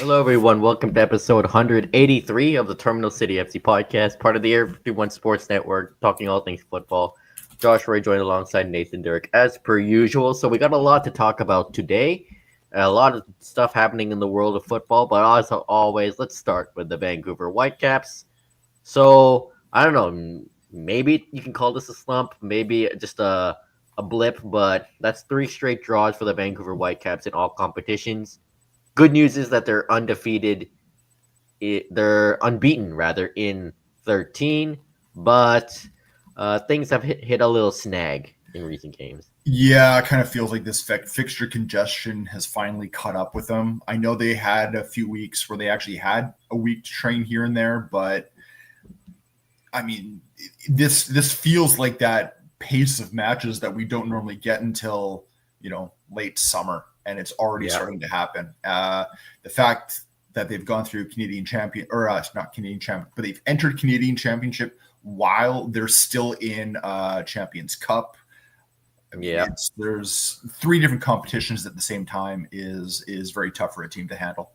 Hello, everyone. Welcome to episode 183 of the Terminal City FC podcast, part of the Air 51 Sports Network, talking all things football. Josh Roy joined alongside Nathan Derrick as per usual. So we got a lot to talk about today. A lot of stuff happening in the world of football, but as always, let's start with the Vancouver Whitecaps. So I don't know, maybe you can call this a slump, maybe just a blip, but that's three straight draws for the Vancouver Whitecaps in all competitions. Good news is that they're undefeated. They're unbeaten, rather, in 13, but things have hit a little snag in recent games. Yeah, it kind of feels like this fixture congestion has finally caught up with them. I know they had a few weeks where they actually had a week to train here and there, but I mean, this feels like that pace of matches that we don't normally get until, late summer. And it's already starting to happen. The fact that they've gone through Canadian champion, or not Canadian champion, but they've entered Canadian Championship while they're still in Champions Cup. I mean, there's three different competitions at the same time is very tough for a team to handle.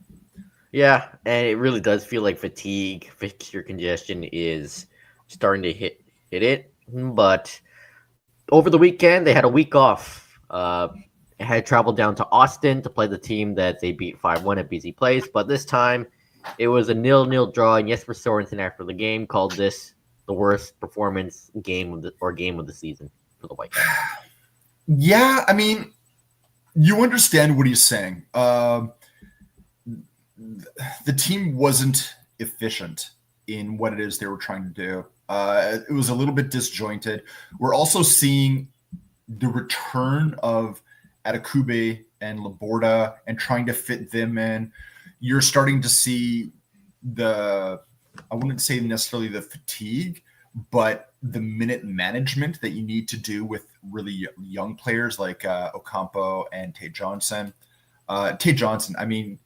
Yeah, and it really does feel like fixture congestion is starting to hit it. But over the weekend, they had a week off. Had traveled down to Austin to play the team that they beat 5-1 at BC Place, but this time it was a 0-0 draw. And Jesper Sorensen, after the game, called this the worst performance game of the season for the Whitecaps. Yeah, I mean, you understand what he's saying. The team wasn't efficient in what it is they were trying to do. It was a little bit disjointed. We're also seeing the return of Atakube and Laborda and trying to fit them in. You're starting to see I wouldn't say necessarily the fatigue, but the minute management that you need to do with really young players like Ocampo and Tate Johnson. Tate Johnson, I mean,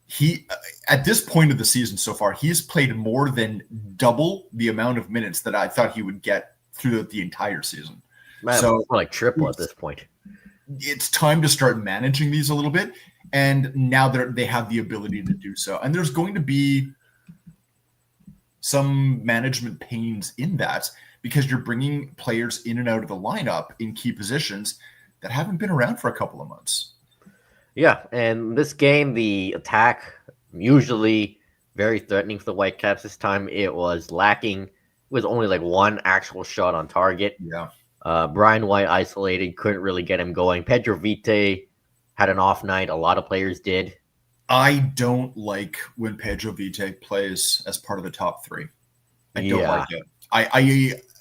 he at this point of the season so far, he's played more than double the amount of minutes that I thought he would get through the entire season. So like triple at this point. It's time to start managing these a little bit, and now they have the ability to do so. And there's going to be some management pains in that because you're bringing players in and out of the lineup in key positions that haven't been around for a couple of months. Yeah, and this game, the attack, usually very threatening for the Whitecaps. This time it was lacking. It was only like one actual shot on target. Yeah. Brian White isolated, couldn't really get him going. Pedro Vite had an off night. A lot of players did. I don't like when Pedro Vite plays as part of the top three. I don't like it.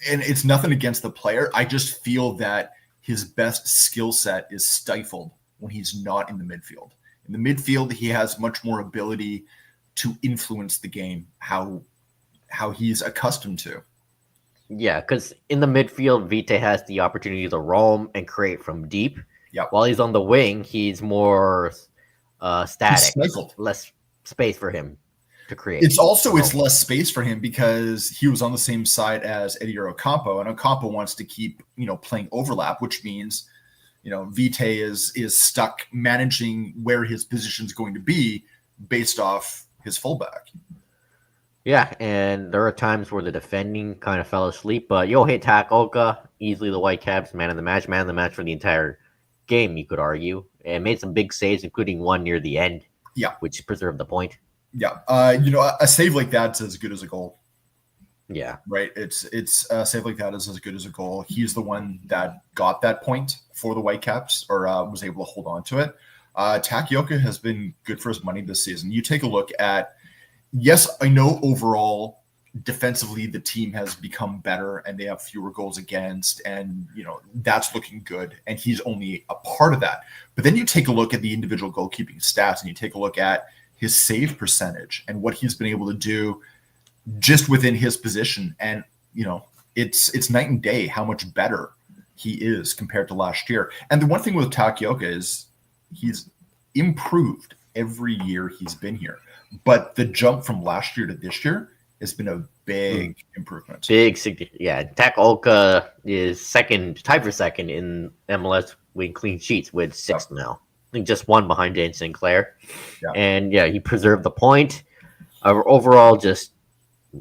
And it's nothing against the player. I just feel that his best skill set is stifled when he's not in the midfield. In the midfield, he has much more ability to influence the game, how he's accustomed to. Yeah, because in the midfield, Vite has the opportunity to roam and create from deep. Yep. While he's on the wing, he's more static, less space for him to create. It's less space for him because he was on the same side as Eddie Ocampo, and Ocampo wants to keep playing overlap, which means Vite is stuck managing where his position is going to be based off his fullback. Yeah, and there are times where the defending kind of fell asleep, but Yohei Takaoka, easily the Whitecaps man of the match for the entire game, you could argue, and made some big saves, including one near the end, which preserved the point. Yeah, a save like that's as good as a goal. Yeah, right. It's a save like that is as good as a goal. He's the one that got that point for the Whitecaps, or was able to hold on to it. Takaoka has been good for his money this season. You take a look at. Yes, I know overall defensively the team has become better and they have fewer goals against, and that's looking good, and he's only a part of that. But then you take a look at the individual goalkeeping stats and you take a look at his save percentage and what he's been able to do just within his position, and it's night and day how much better he is compared to last year. And the one thing with Takaoka is he's improved every year he's been here. But the jump from last year to this year has been a big improvement. Yeah. Takaoka is tied for second in MLS with clean sheets with 6 now. think just one behind Jane Sinclair. Yeah. And yeah, he preserved the point. Overall, just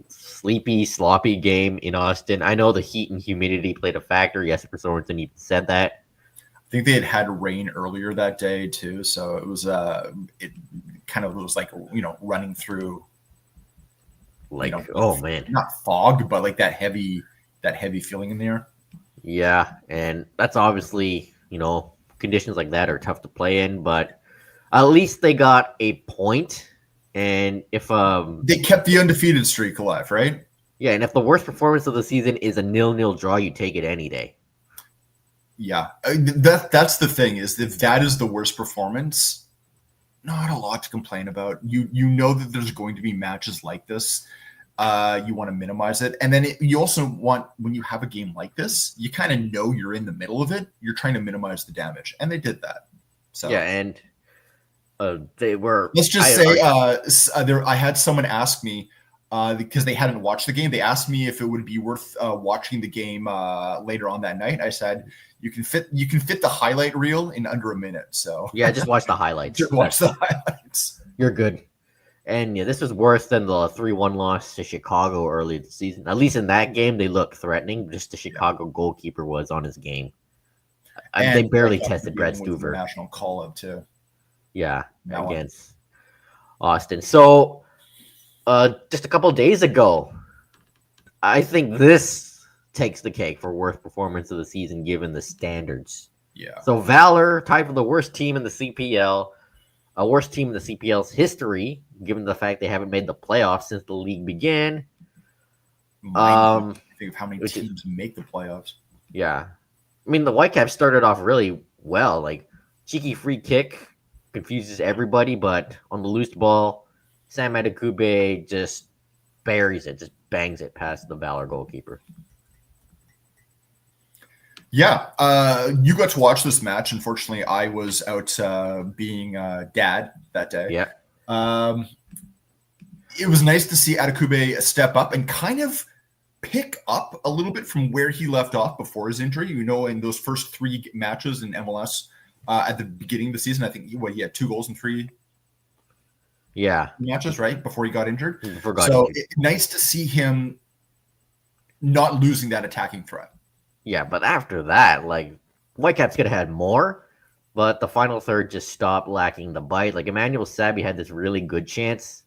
sleepy, sloppy game in Austin. I know the heat and humidity played a factor. Yes, Sorensen even said that. I think they had rain earlier that day too, so it was it kind of was like running through, like oh man, not fog, but like that heavy feeling in the air. Yeah, and that's obviously conditions like that are tough to play in, but at least they got a point. And if they kept the undefeated streak alive, right? Yeah, and if the worst performance of the season is a 0-0 draw, you take it any day. Yeah, that's the thing, is if that is the worst performance, not a lot to complain about. You know that there's going to be matches like this. You want to minimize it, and then you also want, when you have a game like this, you kind of know you're in the middle of it. You're trying to minimize the damage, and they did that. So yeah, and they were. Let's just say I had someone ask me because they hadn't watched the game. They asked me if it would be worth watching the game later on that night. I said you can fit the highlight reel in under a minute. So yeah, just watch the highlights. Just watch the highlights. You're good. And yeah, this was worse than the 3-1 loss to Chicago early in the season. At least in that game, they looked threatening. Just the Chicago goalkeeper was on his game. They barely tested Brad Stuver. National call-up too. Yeah, against Austin. So, just a couple of days ago, I think this takes the cake for worst performance of the season given the standards. Yeah. So Valor tied for the worst team in the CPL, a worst team in the CPL's history, given the fact they haven't made the playoffs since the league began. Think of how many teams make the playoffs. Yeah. I mean, the Whitecaps started off really well. Like, cheeky free kick confuses everybody, but on the loose ball, Sam Adekugbe just buries it, just bangs it past the Valor goalkeeper. Yeah, you got to watch this match. Unfortunately, I was out being dad that day. Yeah. It was nice to see Adekugbe step up and kind of pick up a little bit from where he left off before his injury. In those first 3 matches in MLS at the beginning of the season, I think he had 2 goals in 3 matches, right, before he got injured. Nice to see him not losing that attacking threat. Yeah, but after that, like, Whitecaps could have had more, but the final third just stopped lacking the bite. Like, Emmanuel Sabi had this really good chance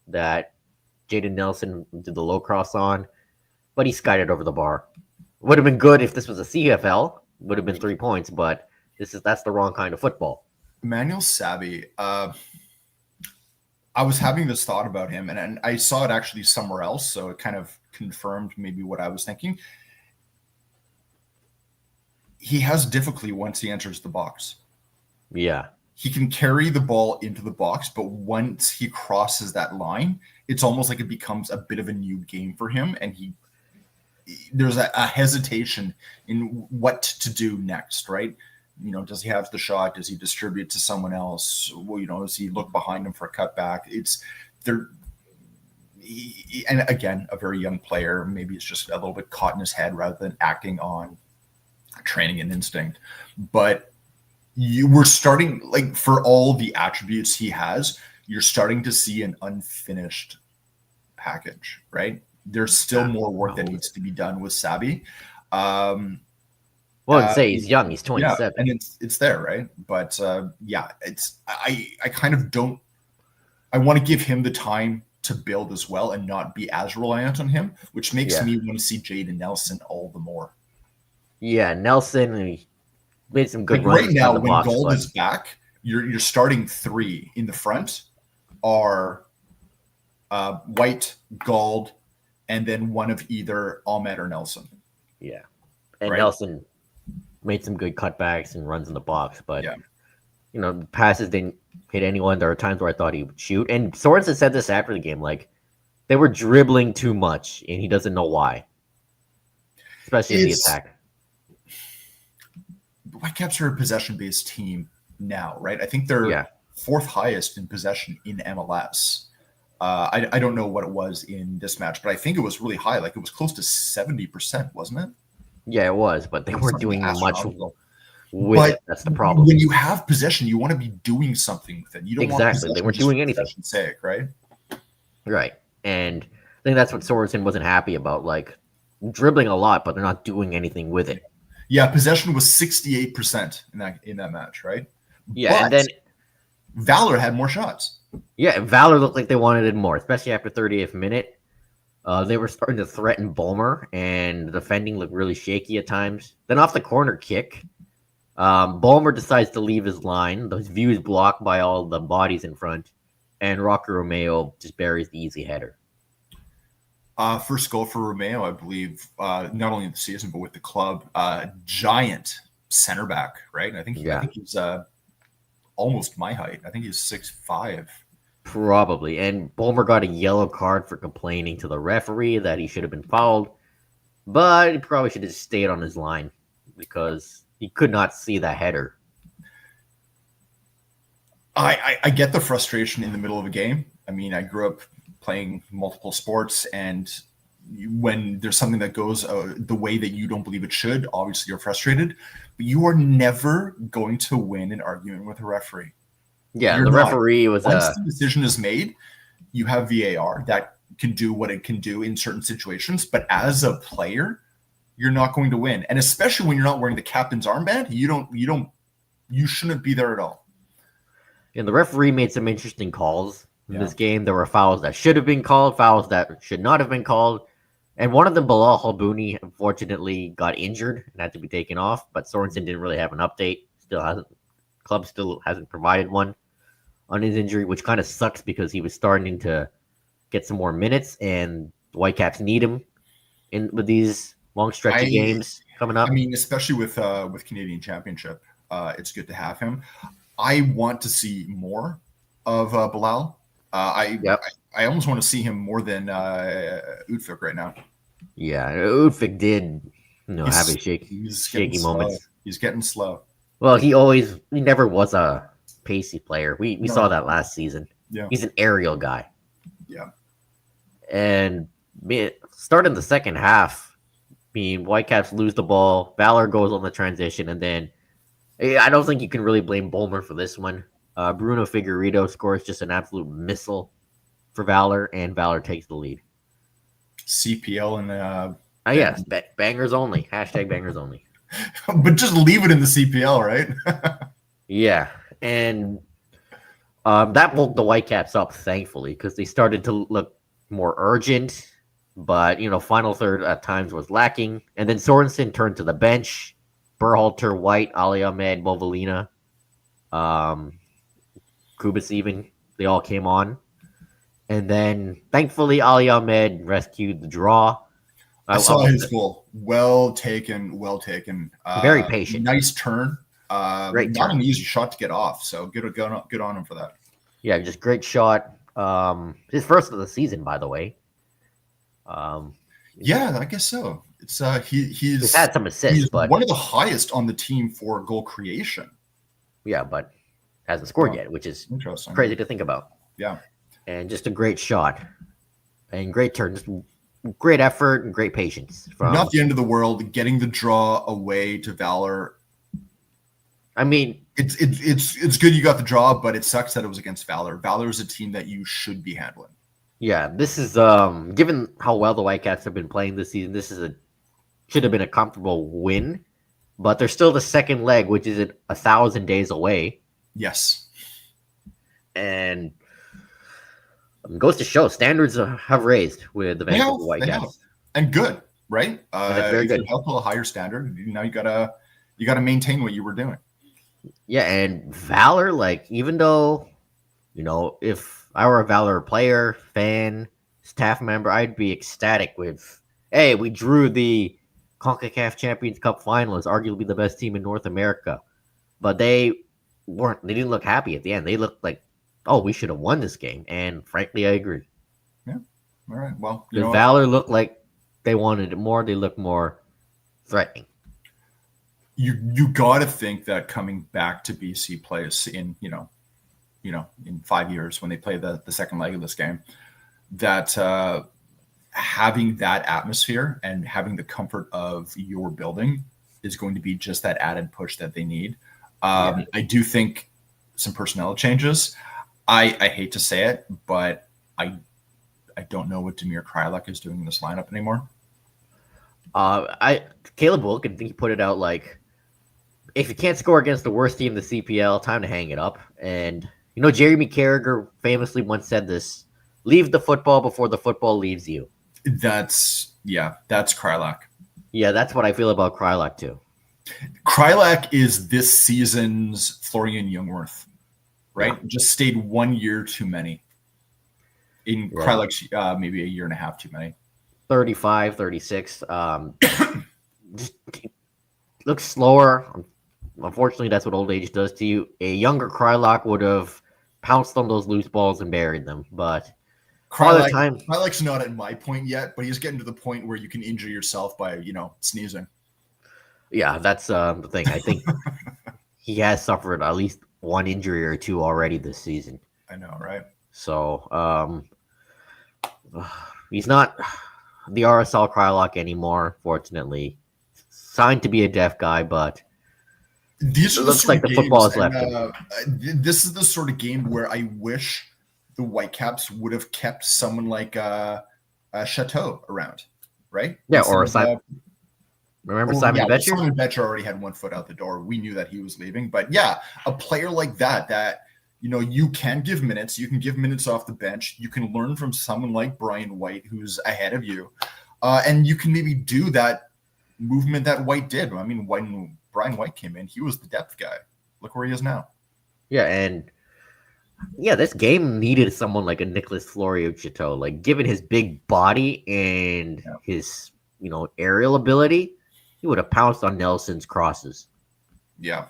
that Jaden Nelson did the low cross on, but he skied it over the bar. Would have been good if this was a CFL. Would have been 3 points, but that's the wrong kind of football. Emmanuel Sabi, I was having this thought about him, and I saw it actually somewhere else, so it kind of confirmed maybe what I was thinking. He has difficulty once he enters the box. Yeah. He can carry the ball into the box, but once he crosses that line, it's almost like it becomes a bit of a new game for him, and there's a hesitation in what to do next, right? Does he have the shot? Does he distribute to someone else? Well, does he look behind him for a cutback? And again, a very young player. Maybe it's just a little bit caught in his head rather than acting on training and instinct. But you were starting, like, for all the attributes he has, you're starting to see an unfinished package, right? There's still more work that needs to be done with Sabi. Say he's young. He's 27. Yeah, and it's there, right? But I kind of don't. I want to give him the time to build as well and not be as reliant on him, which makes me want to see Jaden Nelson all the more. Yeah, Nelson, he made some good runs. Right now, when Gold is back, you're starting 3 in the front are White, Gold, and then one of either Ahmed or Nelson. Yeah, and Nelson made some good cutbacks and runs in the box, but passes didn't hit anyone. There are times where I thought he would shoot, and Sorensen said this after the game, like, they were dribbling too much, and he doesn't know why, especially in the attack. Whitecaps are a possession-based team now, right? I think they're 4th highest in possession in MLS. I don't know what it was in this match, but I think it was really high. Like, it was close to 70%, wasn't it? Yeah, it was, but they weren't doing much. with it. That's the problem. When you have possession, you want to be doing something with it. You don't want possession They weren't just doing for anything. possession's sake, right? Right. And I think that's what Sorensen wasn't happy about. Like, dribbling a lot, but they're not doing anything with it. Yeah, possession was 68% in that match, right? Yeah, but and then Valor had more shots. Yeah, Valor looked like they wanted it more, especially after 30th minute. They were starting to threaten Bulmer, and the defending looked really shaky at times. Then off the corner kick, Bulmer decides to leave his line. His view is blocked by all the bodies in front, and Rocky Romeo just buries the easy header. First goal for Romeo, I believe, not only in the season, but with the club. Giant center back, right? I think he's almost my height. I think he's 6'5". Probably. And Bulmer got a yellow card for complaining to the referee that he should have been fouled. But he probably should have stayed on his line because he could not see the header. I get the frustration in the middle of a game. I mean, I grew up playing multiple sports, and when there's something that goes the way that you don't believe it should, obviously you're frustrated. But you are never going to win an argument with a referee. Yeah, the referee was once the decision is made, you have VAR that can do what it can do in certain situations. But as a player, you're not going to win, and especially when you're not wearing the captain's armband, you shouldn't be there at all. And the referee made some interesting calls in this game. There were fouls that should have been called, fouls that should not have been called. And one of them, Bilal Halbouni, unfortunately got injured and had to be taken off. But Sorensen didn't really have an update. Club still hasn't provided one on his injury, which kind of sucks because he was starting to get some more minutes, and the Whitecaps need him with these long stretch of games coming up. I mean, especially with Canadian Championship, it's good to have him. I want to see more of Bilal. I almost want to see him more than Utfik right now. Yeah, Utfik did have his shaky moments. He's getting slow. Well, he never was a pacey player. We saw that last season. Yeah. He's an aerial guy. Yeah. And starting the second half, Whitecaps lose the ball, Valor goes on the transition, and then I don't think you can really blame Bulmer for this one. Bruno Figueiredo scores just an absolute missile for Valor, and Valor takes the lead. CPL and yes, bangers only. Hashtag bangers only. But just leave it in the CPL, right? Yeah, and that woke the Whitecaps up, thankfully, because they started to look more urgent. But final third at times was lacking, and then Sorensen turned to the bench. Berhalter, White, Ali Ahmed, Bovalina, Kubas even, they all came on. And then, thankfully, Ali Ahmed rescued the draw. I saw his goal. Well taken. Very patient. Nice turn. Great not turn. an easy shot to get off, so good on him for that. Yeah, just great shot. His first of the season, by the way. Yeah, I guess so. It's he's had some assists, but one of the highest on the team for goal creation. Yeah, but hasn't scored yet, which is crazy to think about. Yeah, and just a great shot and great turn, just great effort and great patience. Not the end of the world. Getting the draw away to Valor. I mean, it's good you got the draw, but it sucks that it was against Valor. Valor is a team that you should be handling. Yeah, this is given how well the Whitecaps have been playing this season, should have been a comfortable win, but there's still the second leg, which is 1,000 days away. Yes, and goes to show standards have raised with the Vancouver Whitecaps, and good, right? Very good. Held to a higher standard. Now you gotta maintain what you were doing. Yeah, and Valor, even though if I were a Valor player, fan, staff member, I'd be ecstatic with, hey, we drew the CONCACAF Champions Cup finalists, arguably the best team in North America. But they didn't look happy at the end. They looked like, oh, we should have won this game. And frankly, I agree. Yeah. All right. Well, Valor looked like they wanted it more. They looked more threatening. You got to think that coming back to BC Place in, in 5 years when they play the second leg of this game, that having that atmosphere and having the comfort of your building is going to be just that added push that they need. Yeah. I do think some personnel changes. I hate to say it, but I don't know what Damir Kreilach is doing in this lineup anymore. Caleb Wilkin, I think he put it out like, if you can't score against the worst team in the CPL, time to hang it up. And Jeremy Carragher famously once said this: "Leave the football before the football leaves you." That's Kreilach. Yeah, that's what I feel about Kreilach too. Kreilach is this season's Florian Jungwirth, right? Yeah. Just stayed 1 year too many. In Kreilach's maybe a year and a half too many. 35, 36. Just looks slower. Unfortunately, that's what old age does to you. A younger Kreilach would have pounced on those loose balls and buried them. But Kreilach's not at my point yet, but he's getting to the point where you can injure yourself by, sneezing. Yeah, that's the thing. I think he has suffered at least one injury or two already this season. I know, right? So he's not the RSL Kreilach anymore, fortunately. Signed to be a deaf guy, but these are looks like the football is left. This is the sort of game where I wish the Whitecaps would have kept someone like Chateau around, right? Yeah, or Simon. Remember Simon Betcher? Simon Betcher already had 1 foot out the door. We knew that he was leaving, but yeah, a player like that you can give minutes. You can give minutes off the bench. You can learn from someone like Brian White, who's ahead of you, and you can maybe do that movement that White did. I mean, when Brian White came in, he was the depth guy. Look where he is now. Yeah, and this game needed someone like a Nicholas Florio-Chateau. Like, given his big body and his, aerial ability, he would have pounced on Nelson's crosses. Yeah.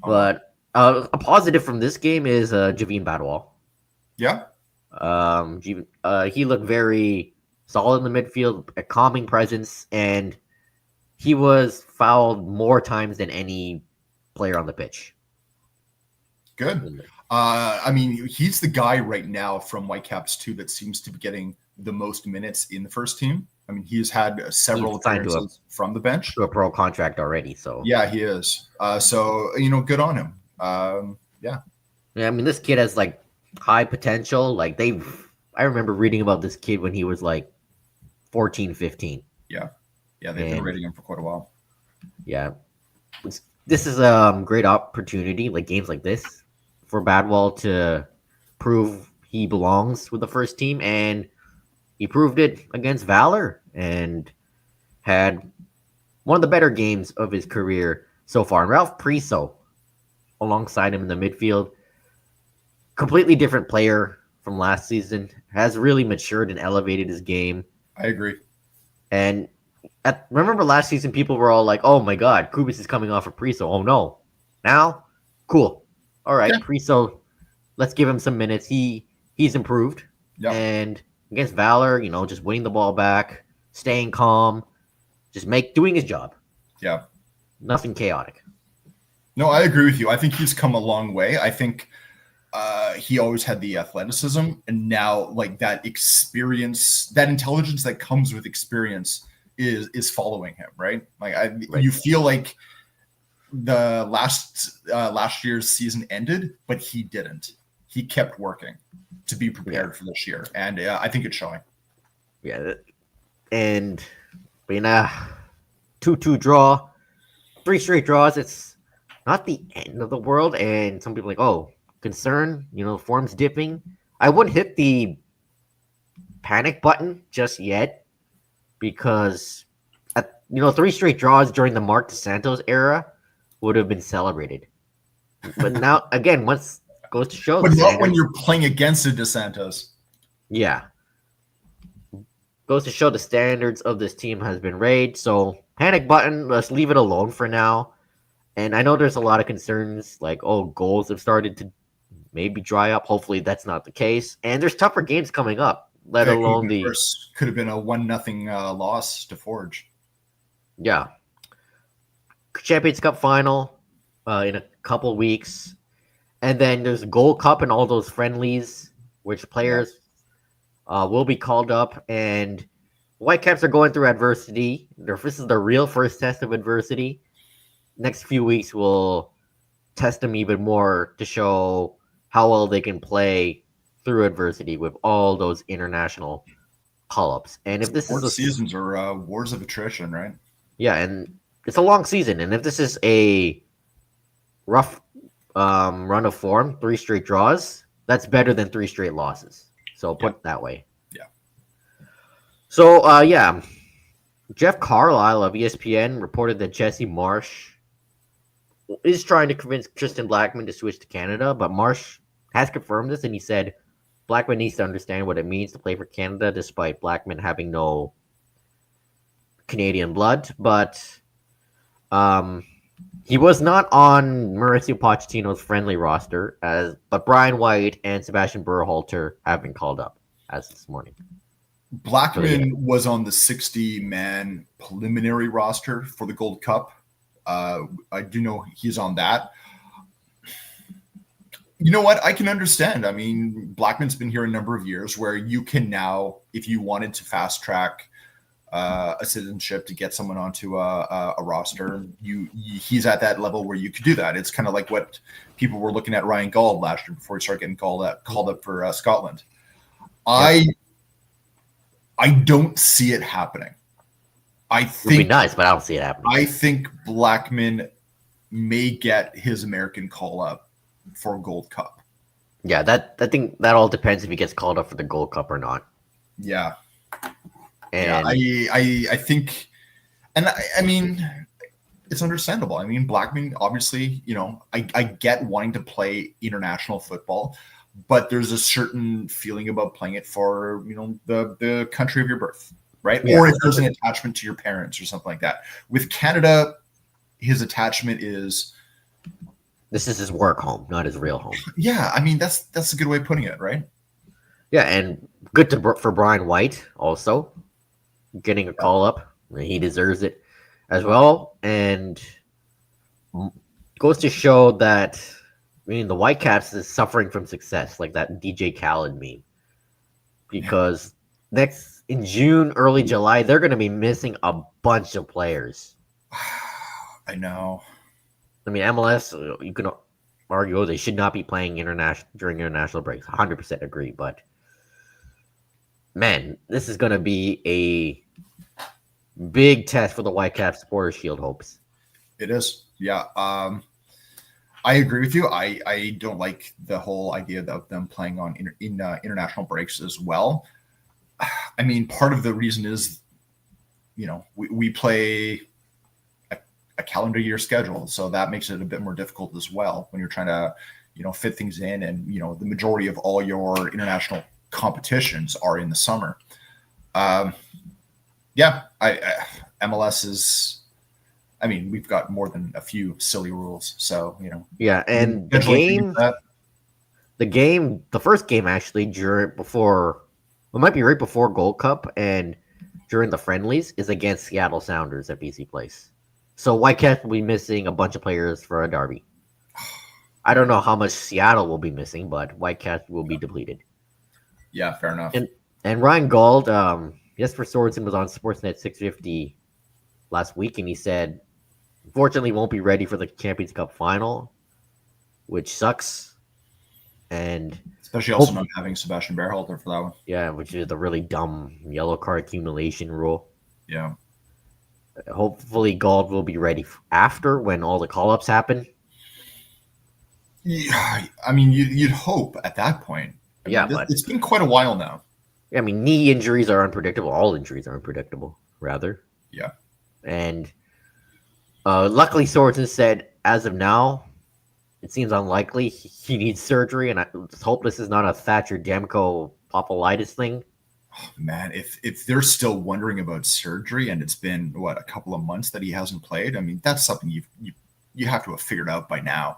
But a positive from this game is Javine Badwal. Yeah. He looked very solid in the midfield, a calming presence, and he was fouled more times than any player on the pitch. Good. I mean, he's the guy right now from Whitecaps too that seems to be getting the most minutes in the first team. I mean, he's had several appearances from the bench to a pro contract already. So yeah, he is. So good on him. Yeah. I mean, this kid has like high potential. Like I remember reading about this kid when he was like 14, 15. Yeah. Yeah, they've been rating him for quite a while. Yeah. This is a great opportunity, like games like this, for Badwal to prove he belongs with the first team, and he proved it against Valor and had one of the better games of his career so far. And Ralph Priso, alongside him in the midfield, completely different player from last season, has really matured and elevated his game. I agree. And remember last season, people were all like, "Oh my God, Kubis is coming off of Priso." Oh no! Now, cool. All right, Priso, let's give him some minutes. He's improved, and against Valor, just winning the ball back, staying calm, just doing his job. Yeah, nothing chaotic. No, I agree with you. I think he's come a long way. I think he always had the athleticism, and now like that experience, that intelligence that comes with experience is following him, right? Like you feel like the last year's season ended, but he didn't. He kept working to be prepared for this year, and I think it's showing. Yeah, and 2-2 draw, 3 straight draws. It's not the end of the world, and some people are like, oh, concern, form's dipping. I wouldn't hit the panic button just yet, because 3 straight draws during the Mark DeSantos era would have been celebrated. But now, again, once goes to show, but not when you're playing against a DeSantos. Yeah, goes to show the standards of this team has been raised. So panic button, let's leave it alone for now. And I know there's a lot of concerns, like, oh, goals have started to maybe dry up. Hopefully that's not the case. And there's tougher games coming up. Let alone could have been a 1-0 loss to Forge. Yeah. Champions Cup final in a couple weeks. And then there's Gold Cup and all those friendlies, which players will be called up. And, Whitecaps are going through adversity. This is the real first test of adversity. Next few weeks will test them even more to show how well they can play through adversity with all those international call-ups. And if this is Sports seasons are wars of attrition, right? yeah, and it's a long season, and if this is a rough run of form, 3 straight draws, that's better than 3 straight losses. So put it that way. Yeah. So yeah, Jeff Carlisle of ESPN reported that Jesse Marsh is trying to convince Tristan Blackman to switch to Canada, but Marsh has confirmed this, and he said Blackman needs to understand what it means to play for Canada, despite Blackman having no Canadian blood. But he was not on Mauricio Pochettino's friendly roster, but Brian White and Sebastian Berhalter have been called up as this morning. Blackman was on the 60-man preliminary roster for the Gold Cup. I do know he's on that. You know what? I can understand. I mean, Blackman's been here a number of years where you can now, if you wanted to fast track a citizenship to get someone onto a roster, he's at that level where you could do that. It's kind of like what people were looking at Ryan Gauld last year before he started getting called up for Scotland. I don't see it happening. I think it would be nice, but I don't see it happening. I think Blackman may get his American call up for Gold Cup. Yeah, I think that all depends if he gets called up for the Gold Cup or not. Yeah. And I think, and I mean, it's understandable. I mean, Blackman, obviously, I get wanting to play international football, but there's a certain feeling about playing it for, the country of your birth, right? Yeah. Or if there's an attachment to your parents or something like that. With Canada, his attachment is... This is his work home, not his real home. Yeah, I mean, that's a good way of putting it, right? Yeah, and good for Brian White also. Getting a call up. He deserves it as well. And goes to show that, the Whitecaps is suffering from success, like that DJ Khaled meme. Because in June, early July, they're going to be missing a bunch of players. I know. I mean, MLS, you can argue they should not be playing during international breaks. 100% agree. But, man, this is going to be a big test for the Whitecaps Supporters Shield hopes. It is. Yeah. I agree with you. I don't like the whole idea of them playing on international breaks as well. I mean, part of the reason is, we play a calendar year schedule, so that makes it a bit more difficult as well when you're trying to, fit things in, and the majority of all your international competitions are in the summer. Yeah, MLS is. I mean, we've got more than a few silly rules, so Yeah, and the first game actually it might be right before Gold Cup and during the friendlies is against Seattle Sounders at BC Place. So Whitecaps will be missing a bunch of players for a derby. I don't know how much Seattle will be missing, but Whitecaps will be depleted. Yeah, fair enough. And Ryan Gauld, Jesper Sorensen was on Sportsnet 650 last week, and he said, unfortunately, won't be ready for the Champions Cup final, which sucks. And especially also not having Sebastian Berhalter for that one. Yeah, which is the really dumb yellow card accumulation rule. Yeah. Hopefully, Gauld will be ready after when all the call-ups happen. Yeah, I mean, you'd hope at that point. But it's been quite a while now. Yeah, I mean, knee injuries are unpredictable. All injuries are unpredictable, rather. Yeah. And luckily, Sorensen said, as of now, it seems unlikely he needs surgery, and I hope this is not a Thatcher Demko popolitis thing. Oh, man, if they're still wondering about surgery and it's been a couple of months that he hasn't played, I mean, that's something you have to have figured out by now.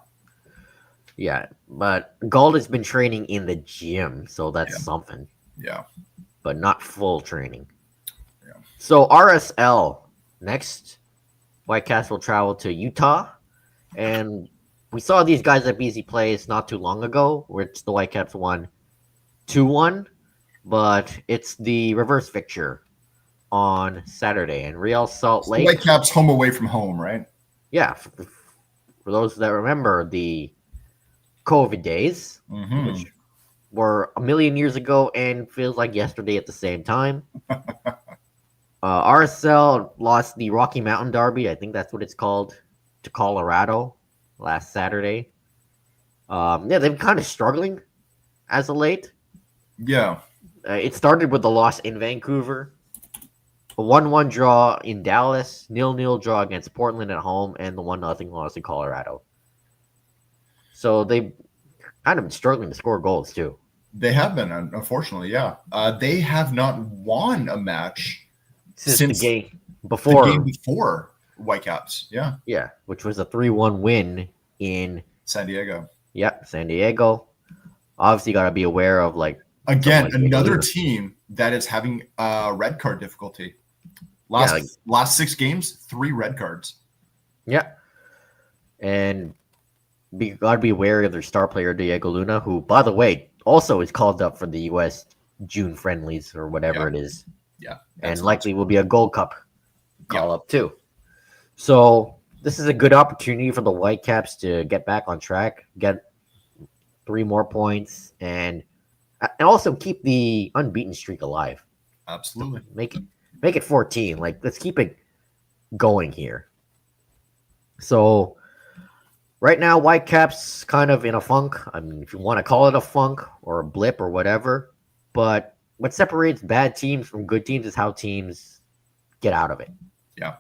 Yeah, but Gauld has been training in the gym, so that's something. Yeah, but not full training. Yeah. So RSL next, Whitecaps will travel to Utah, and we saw these guys at BC Place not too long ago, which the Whitecaps won 2-1. But it's the reverse fixture on Saturday. And Real Salt Lake. Whitecaps home away from home, right? Yeah. For those that remember the COVID days, which were a million years ago and feels like yesterday at the same time. RSL lost the Rocky Mountain Derby, I think that's what it's called, to Colorado last Saturday. They've been kind of struggling as of late. Yeah. It started with the loss in Vancouver, a 1-1 draw in Dallas, 0-0 draw against Portland at home, and the 1-0 loss in Colorado. So they've kind of been struggling to score goals too. They have been, unfortunately, yeah. They have not won a match since the game before Whitecaps. Yeah. Yeah, which was a 3-1 win in San Diego. Yep, San Diego. Obviously, you got to be aware of again another team that is having red card difficulty. Last 6 games, 3 red cards. Yeah, and you got to be aware of their star player Diego Luna, who, by the way, also is called up for the U.S. June friendlies or whatever it is. Yeah, and likely will be a Gold Cup call up too. So this is a good opportunity for the Whitecaps to get back on track, get 3 more points, and also keep the unbeaten streak alive. Absolutely, make it 14. Let's keep it going here. So right now, Whitecaps kind of in a funk. I mean, if you want to call it a funk or a blip or whatever, but what separates bad teams from good teams is how teams get out of it. Yeah.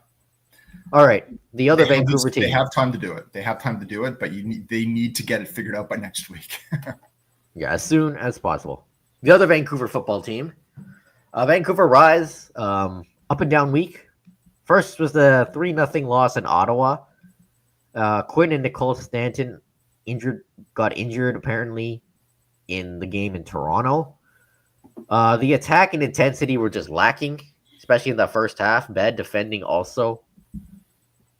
All right. The other Vancouver team. They have time to do it. But they need to get it figured out by next week. Yeah, as soon as possible. The other Vancouver football team, Vancouver Rise, up and down week. First was the 3-0 loss in Ottawa. Quinn and Nicole Stanton got injured apparently in the game in Toronto. The attack and intensity were just lacking, especially in the first half. Bad defending also,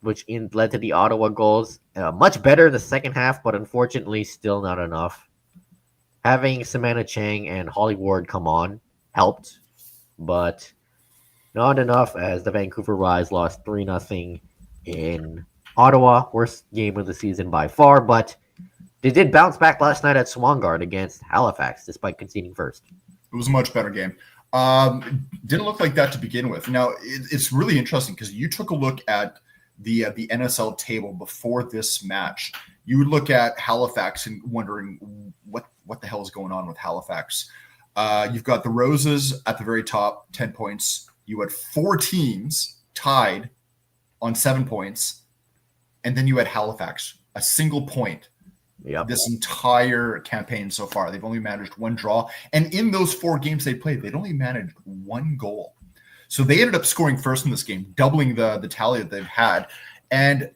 which led to the Ottawa goals. Much better in the second half, but unfortunately still not enough. Having Samantha Chang and Holly Ward come on helped, but not enough as the Vancouver Rise lost 3-0 in Ottawa. Worst game of the season by far, but they did bounce back last night at Swangard against Halifax despite conceding first. It was a much better game. Didn't look like that to begin with. Now, it's really interesting because you took a look at the NSL table before this match. You would look at Halifax and wondering what the hell is going on with Halifax. You've got the Roses at the very top, 10 points. You had 4 teams tied on 7 points. And then you had Halifax, a single point. Yep. This entire campaign so far. They've only managed 1 draw. And in those 4 games they played, they'd only managed 1 goal. So they ended up scoring first in this game, doubling the tally that they've had. And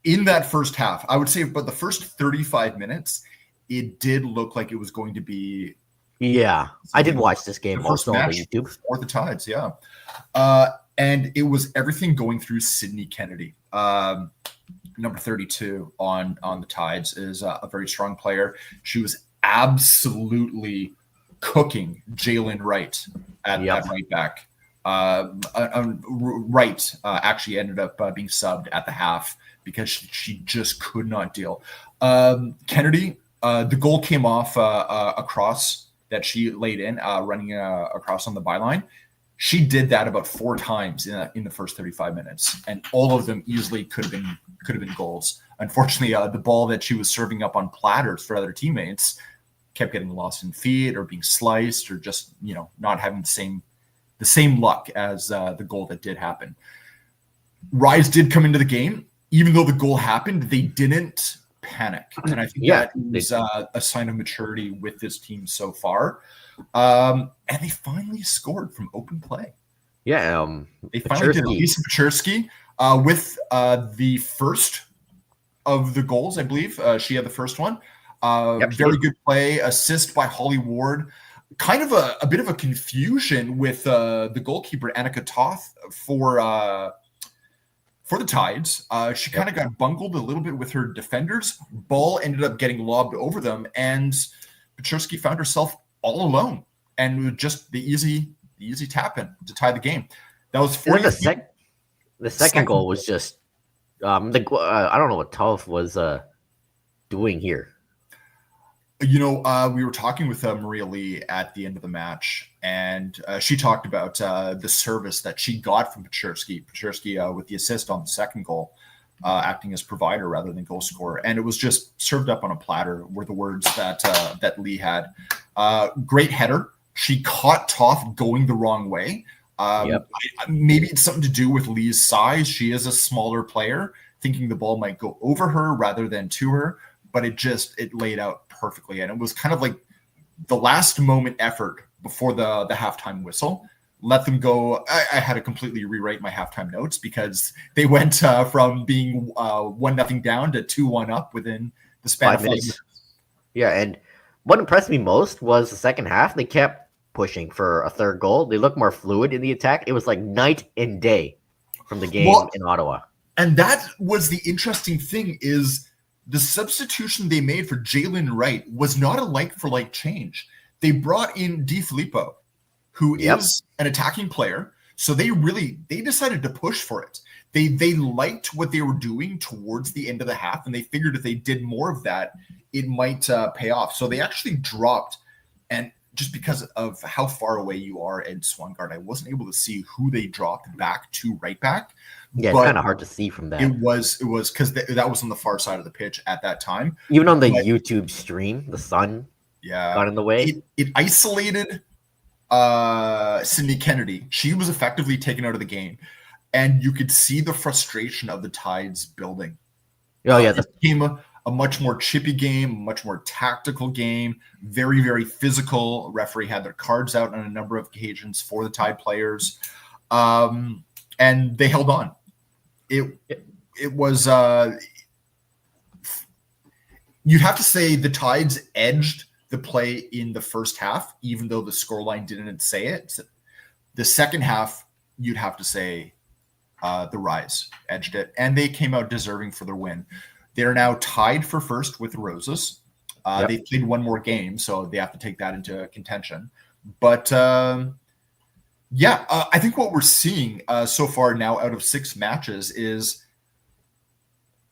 in that first half, I would say about the first 35 minutes, it did look like it was going to be. Yeah, I did watch this game also on YouTube. For the Tides, yeah. And it was everything going through Sydney Kennedy. Number 32 on the Tides is a very strong player. She was absolutely cooking Jalen Wright at right back. Wright actually ended up being subbed at the half because she just could not deal. Kennedy, the goal came off a cross that she laid in, running across on the byline. She did that about 4 times in the first 35 minutes, and all of them easily could have been goals. Unfortunately, the ball that she was serving up on platters for other teammates kept getting lost in feet or being sliced or just not having the same luck as the goal that did happen. Rise did come into the game, even though the goal happened, they didn't panic, and I think that is a sign of maturity with this team so far. And they finally scored from open play. Yeah, they finally did. Lisa Pechersky with the first of the goals, I believe. She had the first one. Very good play. Assist by Holly Ward. Kind of a bit of a confusion with the goalkeeper Annika Toth for the Tides. She kind of got bungled a little bit with her defenders. Ball ended up getting lobbed over them, and Pechersky found herself all alone, and just the easy tap in to tie the game. That was And then 40. the second goal was just I don't know what Tough was doing here. We were talking with Maria Lee at the end of the match, and she talked about the service that she got from Paczerski. Paczerski with the assist on the second goal, acting as provider rather than goal scorer, and it was just served up on a platter. Were the words that Lee had. Great header. She caught Toth going the wrong way. Maybe it's something to do with Lee's size. She is a smaller player, thinking the ball might go over her rather than to her, but it laid out perfectly. And it was kind of like the last moment effort before the halftime whistle. Let them go. I had to completely rewrite my halftime notes because they went from being 1-0 down to 2-1 up within the span of 5 minutes. Yeah, and what impressed me most was the second half. They kept pushing for a third goal. They looked more fluid in the attack. It was like night and day from the game in Ottawa. And that was the interesting thing is the substitution they made for Jalen Wright was not a like-for-like change. They brought in DiFilippo, who is an attacking player. So they decided to push for it. They liked what they were doing towards the end of the half, and they figured if they did more of that, it might pay off. So they actually dropped, and just because of how far away you are at Swangard, I wasn't able to see who they dropped back to right back. Yeah, it's kind of hard to see from that. It was because that was on the far side of the pitch at that time. Even on the YouTube stream, the sun got in the way. It isolated Sydney Kennedy. She was effectively taken out of the game, and you could see the frustration of the Tides building. It became a much more chippy game, much more tactical game, very, very physical. Referee had their cards out on a number of occasions for the Tide players, and they held on. It was you'd have to say the Tides edged the play in the first half, even though the scoreline didn't say it. The second half, you'd have to say the Rise edged it, and they came out deserving for their win. They're now tied for first with the Roses. They've played one more game, so they have to take that into contention. But I think what we're seeing so far now out of 6 matches is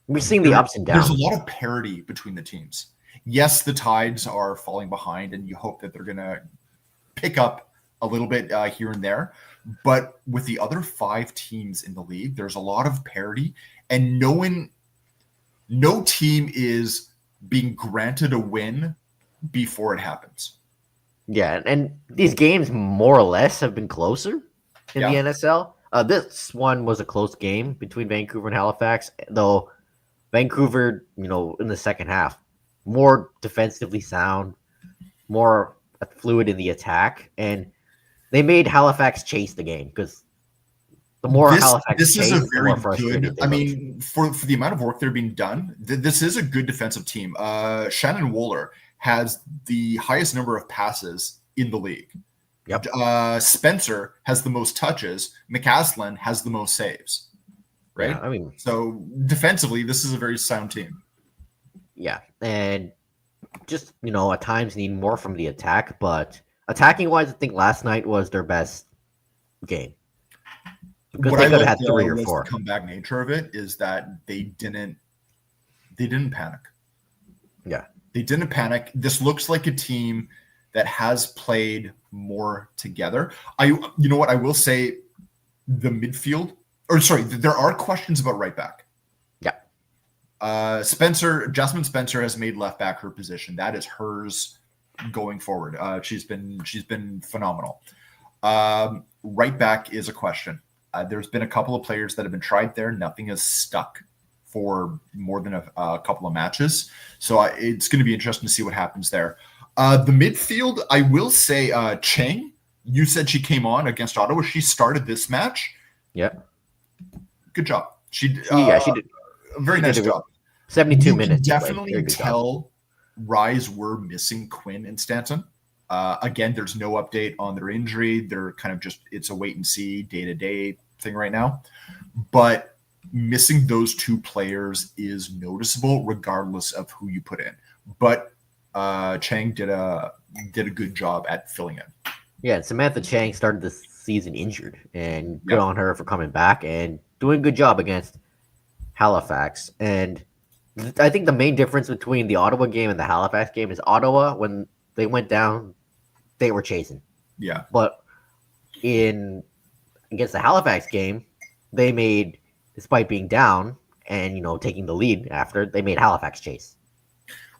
we're seeing the ups and downs. There's a lot of parity between the teams. Yes, the Tides are falling behind, and you hope that they're going to pick up a little bit here and there. But with the other 5 teams in the league, there's a lot of parity, and no team is being granted a win before it happens. Yeah, and these games more or less have been closer in the NSL. This one was a close game between Vancouver and Halifax, though Vancouver, in the second half, more defensively sound, more fluid in the attack, and they made Halifax chase the game because the more Halifax this chase, is a very the more frustrated good. I mean, for the amount of work that are being done, this is a good defensive team. Shannon Wohler has the highest number of passes in the league. Yep. Spencer has the most touches. McCaslin has the most saves. Right. Yeah, I mean, so defensively, this is a very sound team. Yeah, and just at times need more from the attack, but attacking wise, I think last night was their best game because they could have had 3 or 4. The comeback nature of it is that they didn't panic. Yeah, they didn't panic. This looks like a team that has played more together. I will say the midfield, there are questions about right back. Jasmine Spencer has made left back her position. That is hers going forward. She's been phenomenal. Right back is a question. There's been a couple of players that have been tried there. Nothing has stuck for more than a couple of matches. So it's going to be interesting to see what happens there. The midfield, I will say, Cheng, you said she came on against Ottawa. She started this match. Yeah. Good job. She did. A very nice job. 72 minutes. Definitely tell Rise were missing Quinn and Stanton. Again, there's no update on their injury. They're kind of it's a wait and see day-to-day thing right now. But missing those 2 players is noticeable regardless of who you put in. But Chang did a good job at filling in. Yeah, Samantha Chang started this season injured, and good on her for coming back and doing a good job against Halifax. And I think the main difference between the Ottawa game and the Halifax game is Ottawa, when they went down, they were chasing. Yeah. But in against the Halifax game, they made, despite being down and taking the lead after, they made Halifax chase.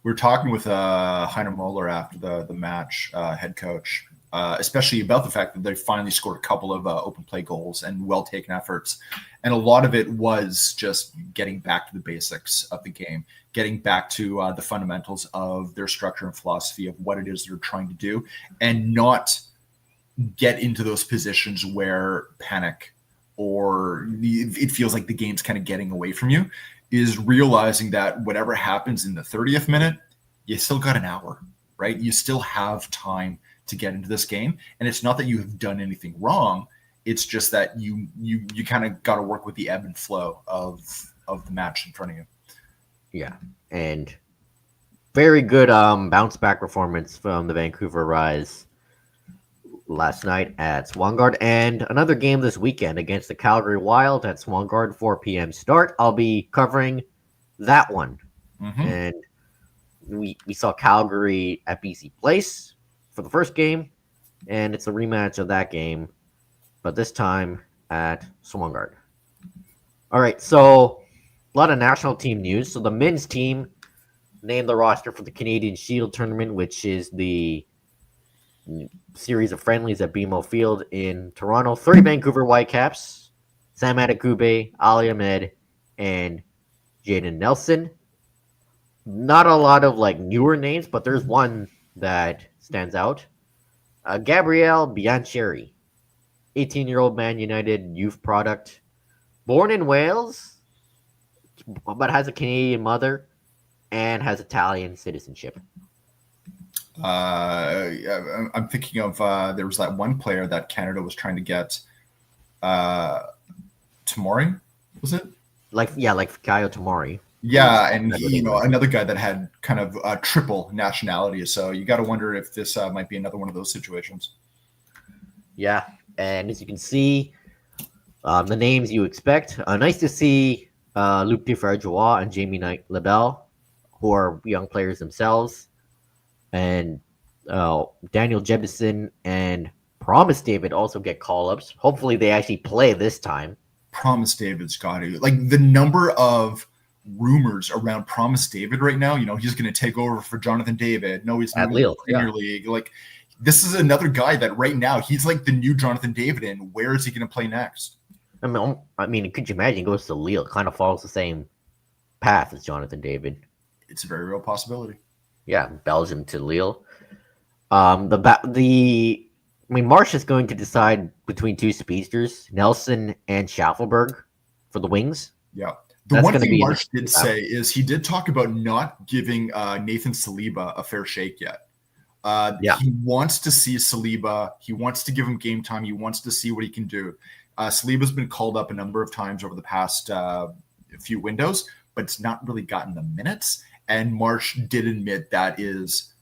We were talking with Heiner Moeller after the match, head coach, especially about the fact that they finally scored a couple of open play goals and well-taken efforts. And a lot of it was just getting back to the basics of the game, getting back to the fundamentals of their structure and philosophy of what it is they're trying to do, and not get into those positions where panic or it feels like the game's kind of getting away from you. Is realizing that whatever happens in the 30th minute, you still got an hour, right? You still have time to get into this game. And it's not that you have done anything wrong. It's just that you kind of got to work with the ebb and flow of the match in front of you. Yeah. And very good bounce back performance from the Vancouver Rise last night at Swangard, and another game this weekend against the Calgary Wild at Swangard, 4 p.m. start. I'll be covering that one. Mm-hmm. And we saw Calgary at BC Place for the first game, and it's a rematch of that game, but this time at Swangard. All right, so a lot of national team news. So the men's team named the roster for the Canadian Shield tournament, which is the series of friendlies at BMO Field in Toronto. 3 Vancouver Whitecaps: Sam Adekugbe, Ali Ahmed, and Jaden Nelson. Not a lot of newer names, but there's one that stands out. Gabrielle Biancheri, 18-year-old Man United youth product, born in Wales, but has a Canadian mother and has Italian citizenship. I'm thinking of there was that one player that Canada was trying to get, Tomori, was it? Like Fikayo Tomori. Yeah, and another guy that had kind of triple nationality. So you got to wonder if this might be another one of those situations. Yeah, and as you can see, the names you expect. Nice to see Luc Defargeois and Jamie Knight Lebel, who are young players themselves. And Daniel Jebison and Promise David also get call-ups. Hopefully they actually play this time. Promise David's got to. The number of rumors around Promise David right now, he's going to take over for Jonathan David. No, he's at Lille, Premier League. This is another guy that right now, he's like the new Jonathan David, and where is he going to play next? I mean, could you imagine he goes to Lille? Kind of follows the same path as Jonathan David. It's a very real possibility. Yeah, Belgium to Lille. Marsh is going to decide between two speedsters, Nelson and Schaffelberg, for the wings. Yeah. The one thing Marsh did say is he did talk about not giving Nathan Saliba a fair shake yet. He wants to see Saliba. He wants to give him game time. He wants to see what he can do. Saliba's been called up a number of times over the past few windows, but it's not really gotten the minutes. And Marsh did admit that is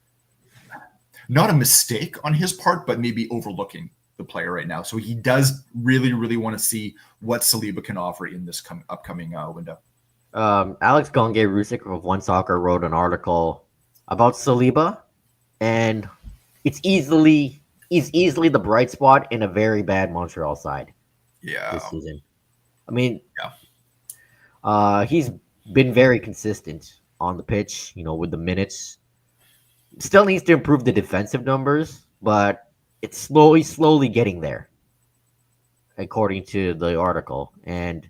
not a mistake on his part, but maybe overlooking the player right now. So he does really, really want to see what Saliba can offer in this upcoming window. Alex Gonge-Rusick of One Soccer wrote an article about Saliba, and he's easily the bright spot in a very bad Montreal side. Yeah. This season. I mean, he's been very consistent on the pitch, with the minutes. Still needs to improve the defensive numbers, but it's slowly getting there, according to the article. And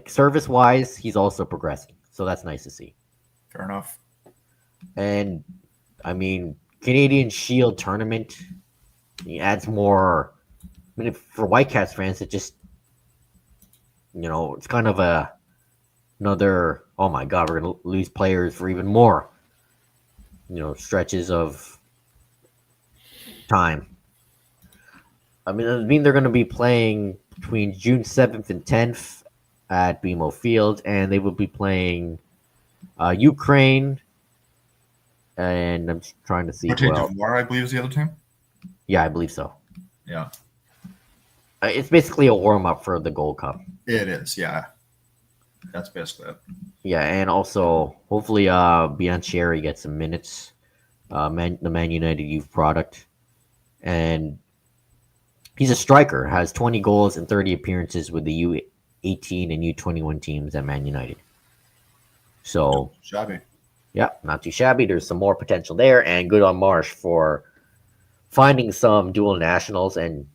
service-wise, he's also progressing. So that's nice to see. Fair enough. And, I mean, Canadian Shield tournament, he adds more. I mean, for Whitecaps fans, it just, it's kind of another, oh my God, we're going to lose players for even more, stretches of time. I mean, they're going to be playing between June 7th and 10th at BMO Field, and they will be playing Ukraine, and I'm trying to see Cote d'Ivoire, I believe, is the other team. Yeah, I believe so. Yeah. It's basically a warm up for the Gold Cup. It is, yeah. That's basically it. Yeah, and also hopefully Biancheri gets some minutes. The Man United youth product, and he's a striker. Has 20 goals and 30 appearances with the U18 and U21 teams at Man United. So Shabby. yeah, not too shabby. There's some more potential there, and good on Marsh for finding some dual nationals and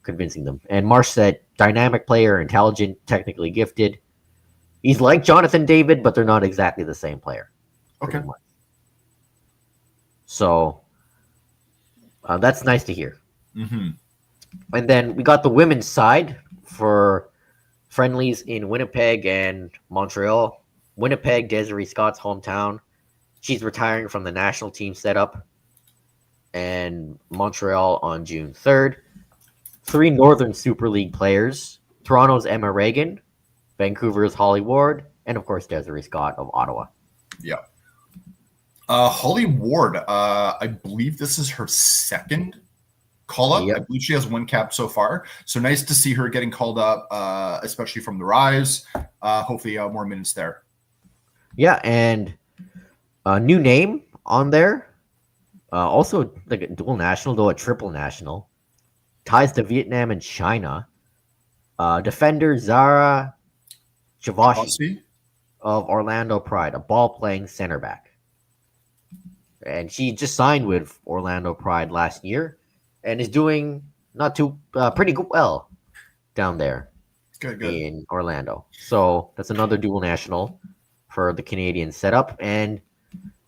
convincing them. And Marsh said, dynamic player, intelligent, technically gifted. He's like Jonathan David, but they're not exactly the same player. Okay. So that's nice to hear. Mm-hmm. And then we got the women's side for friendlies in Winnipeg and Montreal. Winnipeg, Desiree Scott's hometown. She's retiring from the national team setup. And Montreal on June 3rd. 3 Northern Super League players. Toronto's Emma Reagan, Vancouver's Holly Ward, and of course Desiree Scott of Ottawa. Yeah. Holly Ward, I believe this is her second call-up. Yep. I believe she has 1 cap so far. So nice to see her getting called up, especially from the Rise. Hopefully more minutes there. Yeah, and a new name on there. Also like a dual national, though a triple national. Ties to Vietnam and China. Defender Zara Chavashi of Orlando Pride, a ball-playing center back. And she just signed with Orlando Pride last year and is doing pretty good, well down there in Orlando. So that's another dual national for the Canadian setup. And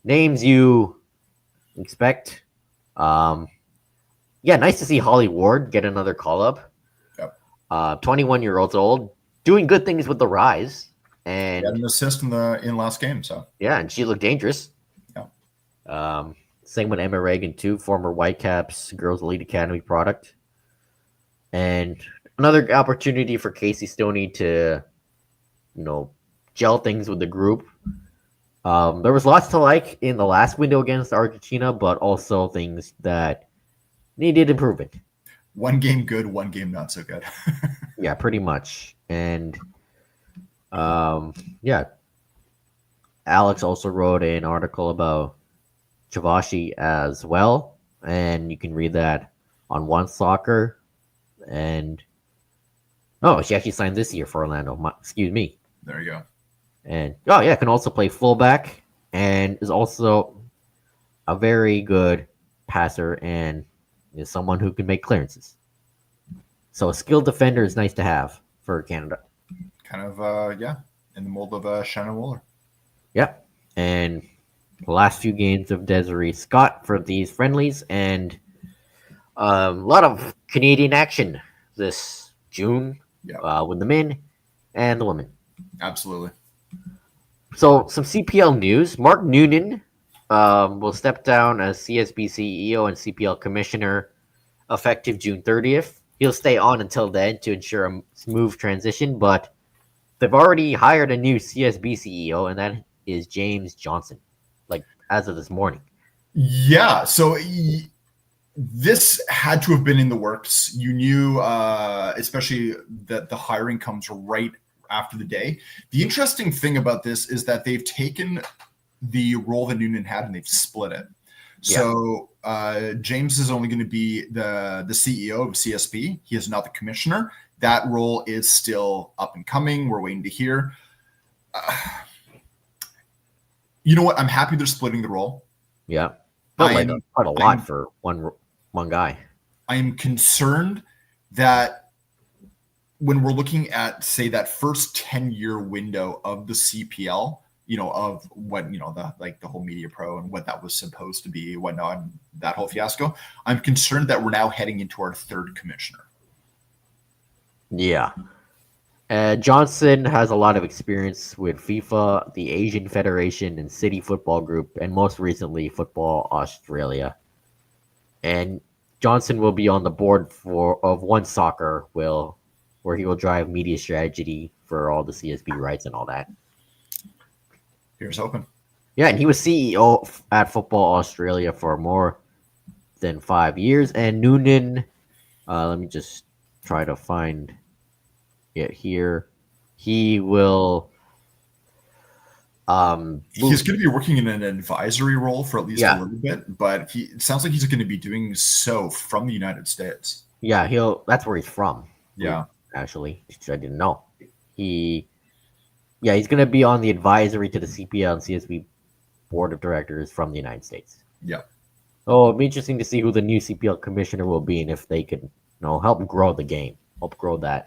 names you expect. Nice to see Holly Ward get another call-up. Yep. 21 years old, doing good things with the Rise. And an assist in last game. So yeah, and she looked dangerous. Same with Emma Reagan too, former Whitecaps Girls Elite Academy product. And another opportunity for Casey Stoney to, gel things with the group. There was lots to like in the last window against Argentina, but also things that needed improvement. 1 game good, 1 game not so good. Yeah, pretty much. And Alex also wrote an article about Chavashi as well, and you can read that on One Soccer. And she actually signed this year for Orlando. Excuse me. There you go. And can also play fullback and is also a very good passer and is someone who can make clearances. So a skilled defender is nice to have for Canada. Kind of, in the mold of Shannon Wooler. Yeah, and the last few games of Desiree Scott for these friendlies, and a lot of Canadian action this June with the men and the women. Absolutely. So some CPL news. Mark Noonan will step down as CSB CEO and CPL commissioner effective June 30th. He'll stay on until then to ensure a smooth transition, but they've already hired a new CSB CEO, and that is James Johnson, as of this morning. Yeah, so this had to have been in the works. You knew, especially that the hiring comes right after the day. The interesting thing about this is that they've taken the role that Noonan had and they've split it. So James is only going to be the CEO of CSB. He is not the commissioner. That role is still up and coming. We're waiting to hear. You know what? I'm happy they're splitting the role. Yeah. Quite a lot for one guy. I am concerned that when we're looking at, say, that first 10-year window of the CPL, of what, the whole Media Pro and what that was supposed to be, whatnot, that whole fiasco, I'm concerned that we're now heading into our 3rd commissioner. Yeah. Johnson has a lot of experience with FIFA, the Asian Federation, and City Football Group, and most recently Football Australia. And Johnson will be on the board of One Soccer, where he will drive media strategy for all the CSB rights and all that. Here's hoping. Yeah, and he was CEO at Football Australia for more than 5 years. And Noonan, let me just try to find it here. He will He's going to be working in an advisory role for at least a yeah. little bit, but it sounds like he's going to be doing so from the United States. Yeah, that's where he's from. Yeah. Actually, which I didn't know. He's gonna be on the advisory to the CPL and CSB board of directors from the United States. Yeah. So it'll be interesting to see who the new CPL commissioner will be and if they can, help grow the game, help grow the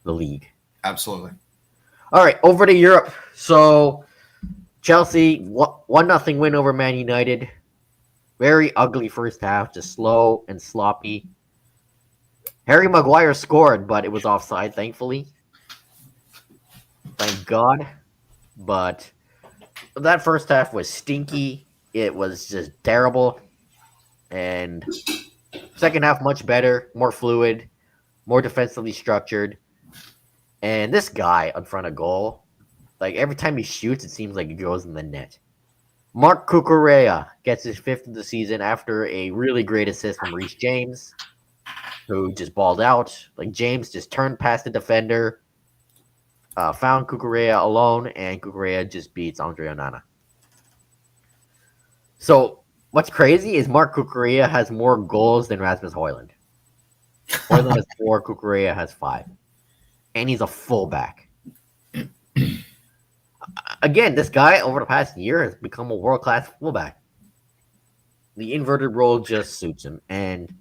league. Absolutely. All right, over to Europe. So Chelsea 1-0 win over Man United. Very ugly first half, just slow and sloppy. Harry Maguire scored, but it was offside, thankfully. Thank God. But that first half was stinky. It was just terrible. And second half, much better, more fluid, more defensively structured. And this guy in front of goal, like every time he shoots, it seems like it goes in the net. Mark Cucurella gets his 5th of the season after a really great assist from Reece James, who just balled out. Like James just turned past the defender, found Cucurella alone, and Cucurella just beats Andre Onana. So what's crazy is Mark Cucurella has more goals than Rasmus Højlund. Højlund has 4, Cucurella has 5. And he's a fullback. Again, this guy over the past year has become a world-class fullback. The inverted role just suits him. And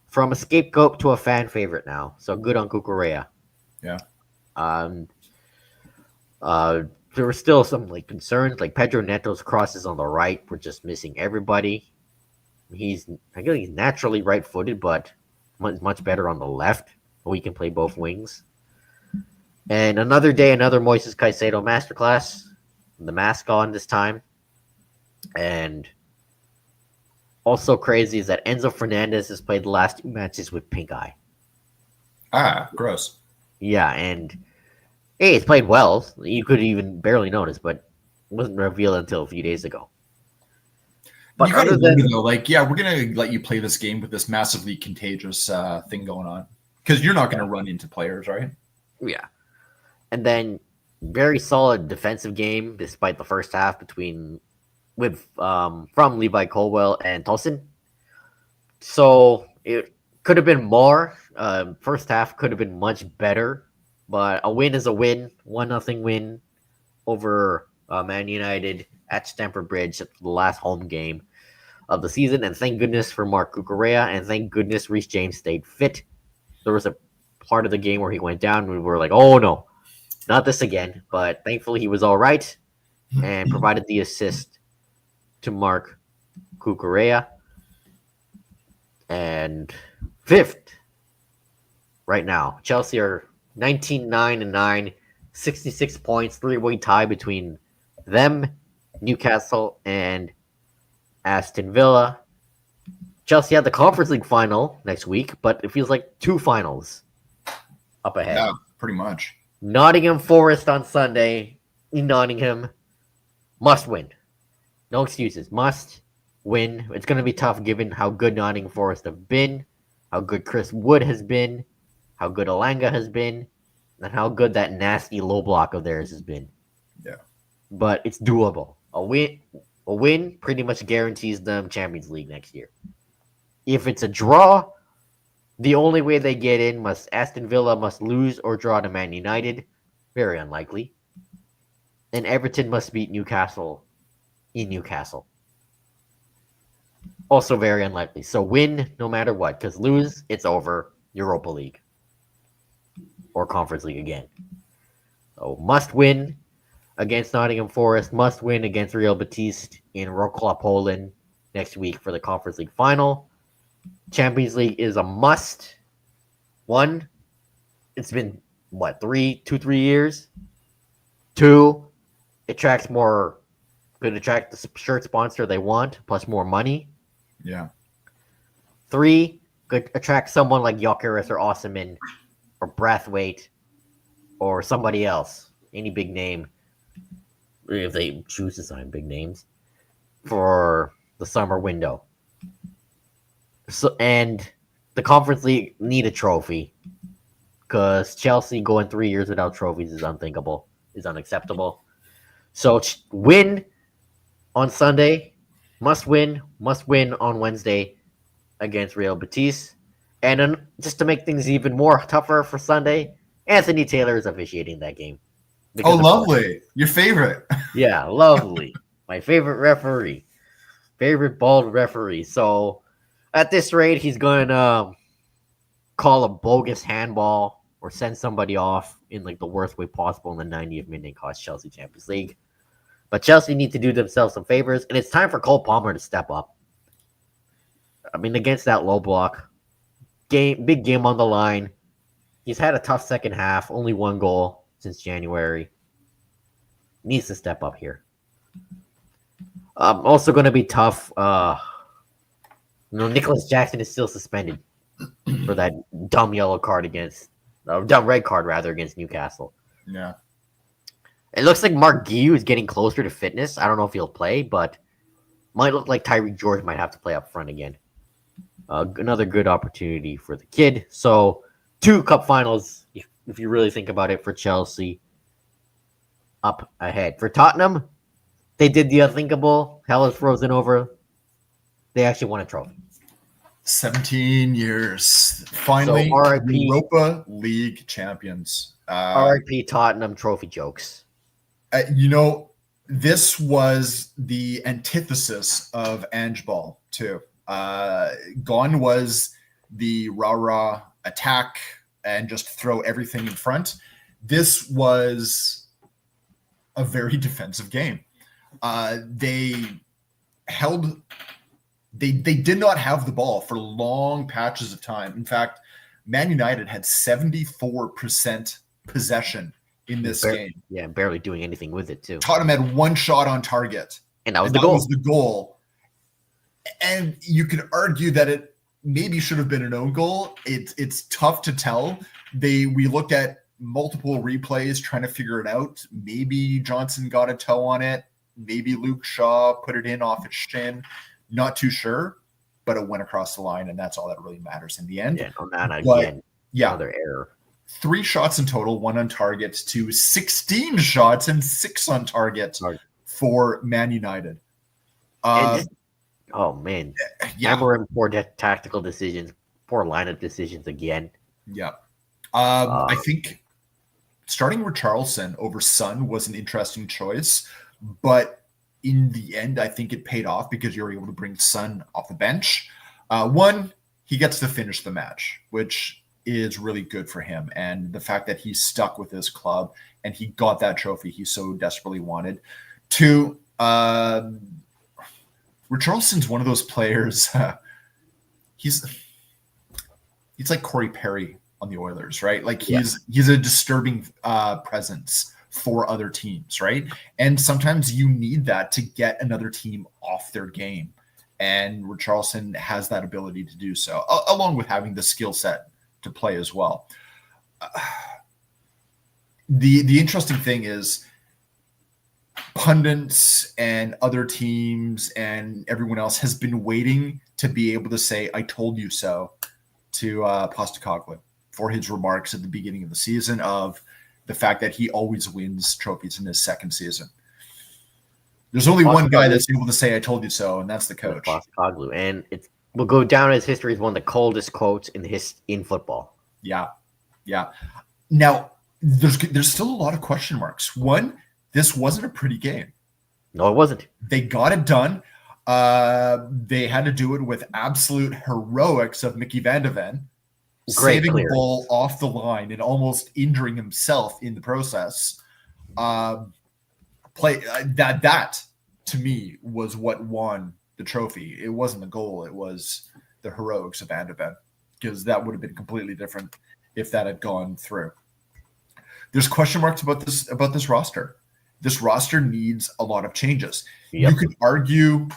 from a scapegoat to a fan favorite now. So good on Cucurella. Yeah. There were still some concerns, like Pedro Neto's crosses on the right were just missing everybody. I guess he's naturally right-footed, but much better on the left. We can play both wings. And another day, another Moises Caicedo masterclass. The mask on this time. And also crazy is that Enzo Fernandez has played the last 2 matches with pink eye. Gross. Yeah, and hey, he's played well. You could even barely notice, but it wasn't revealed until a few days ago. But you gotta remember though, we're gonna let you play this game with this massively contagious thing going on because you're not gonna run into players, right? Yeah, and then very solid defensive game despite the first half from Levi Colwell and Tosin. So it could have been more. First half could have been much better. But a win is a win. 1-0 win over Man United at Stamford Bridge, the last home game of the season. And thank goodness for Mark Cucurella, and thank goodness Reece James stayed fit. There was a part of the game where he went down. We were like, oh no, not this again. But thankfully he was all right and provided the assist to Mark Cucurella. And 5th right now. Chelsea are 19-9-9, 66 points, 3-way tie between them, Newcastle, and Aston Villa. Chelsea had the Conference League final next week, but it feels like 2 finals up ahead. Yeah, pretty much. Nottingham Forest on Sunday in Nottingham. Must win. No excuses. Must win. It's going to be tough given how good Nottingham Forest have been, how good Chris Wood has been, how good Alanga has been, and how good that nasty low block of theirs has been. Yeah. But it's doable. A win pretty much guarantees them Champions League next year. If it's a draw, the only way they get in Aston Villa must lose or draw to Man United. Very unlikely. And Everton must beat Newcastle in Newcastle. Also very unlikely. So win no matter what, because lose, it's over. Europa League. Or Conference League again. So must win against Nottingham Forest, must win against Real Betis in Wrocław, Poland next week for the Conference League final. Champions League is a must. 1, it's been, 3 years? 2, it could attract the shirt sponsor they want, plus more money. Yeah. 3, could attract someone like Gyökeres or Osimhen or Brathwaite or somebody else, any big name, if they choose to sign big names, for the summer window. So, and the Conference League need a trophy because Chelsea going 3 years without trophies is unthinkable, is unacceptable. So win on Sunday, must win on Wednesday against Real Betis. And then just to make things even more tougher for Sunday, Anthony Taylor is officiating that game. Oh, Because of course, lovely. Your favorite. yeah, lovely. My favorite referee. Favorite bald referee. So at this rate, he's going to call a bogus handball or send somebody off in like the worst way possible in the 90th minute, cost Chelsea Champions League. But Chelsea need to do themselves some favors, and it's time for Cole Palmer to step up. I mean, against that low block, big game on the line. He's had a tough second half, only one goal since January. Needs to step up here. Also going to be tough. Nicholas Jackson is still suspended for that dumb yellow card dumb red card rather against Newcastle. Yeah. It looks like Mark Guiu is getting closer to fitness. I don't know if he'll play, but might look like Tyreek George might have to play up front again. Another good opportunity for the kid. So 2 cup finals, if you really think about it, for Chelsea up ahead. For Tottenham, they did the unthinkable. Hell is frozen over. They actually won a trophy. 17 years. Finally, so RIP, Europa League champions. RIP Tottenham trophy jokes. This was the antithesis of Ange Ball, too. Gone was the rah-rah attack and just throw everything in front. This was a very defensive game. They did not have the ball for long patches of time. In fact, Man United had 74% possession in this game. Yeah, barely doing anything with it, too. Tottenham had 1 shot on target. And that was the goal. And you could argue that it maybe should have been an own goal. It's tough to tell. We looked at multiple replays trying to figure it out. Maybe Johnson got a toe on it. Maybe Luke Shaw put it in off his shin. Not too sure, but it went across the line, and that's all that really matters in the end. Yeah, again, another error. 3 shots in total, 1 on target, to 16 shots and 6 on target for Man United. Oh, man. Yeah. Poor tactical decisions, poor lineup decisions again. Yeah. I think starting Richarlison over Son was an interesting choice, but in the end, I think it paid off because you were able to bring Son off the bench. One, he gets to finish the match, which is really good for him. And the fact that he's stuck with his club and he got that trophy he so desperately wanted. 2, Richarlison's one of those players. He's like Corey Perry on the Oilers, right? Like he's a disturbing presence for other teams, right? And sometimes you need that to get another team off their game. And Richarlison has that ability to do so, along with having the skill set to play as well. The interesting thing is pundits and other teams and everyone else has been waiting to be able to say, I told you so, to Postecoglou for his remarks at the beginning of the season of the fact that he always wins trophies in his second season. There's only one guy that's able to say, I told you so, and that's the coach. Postecoglou. And it will go down as history as one of the coldest quotes in football. Yeah. Now, there's still a lot of question marks. One, this wasn't a pretty game. No, it wasn't. They got it done. They had to do it with absolute heroics of Mickey Van de Ven, saving the ball off the line and almost injuring himself in the process. That to me was what won the trophy. It wasn't the goal. It was the heroics of Van de Ven, because that would have been completely different if that had gone through. There's question marks about this roster. This roster needs a lot of changes. Yep. You could argue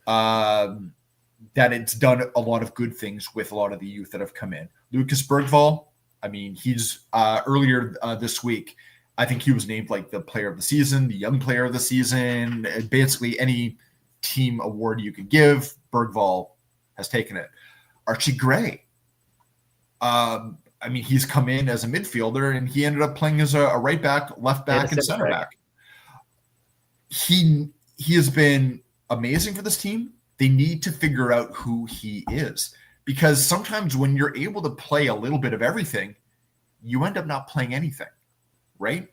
that it's done a lot of good things with a lot of the youth that have come in. Lucas Bergvall, I mean, he's earlier this week, I think he was named like the player of the season, the young player of the season, basically any team award you could give, Bergvall has taken it. Archie Gray, I mean, he's come in as a midfielder, and he ended up playing as a right back, left back, and center back. He has been amazing for this team. They need to figure out who he is, because sometimes when you're able to play a little bit of everything, you end up not playing anything, right?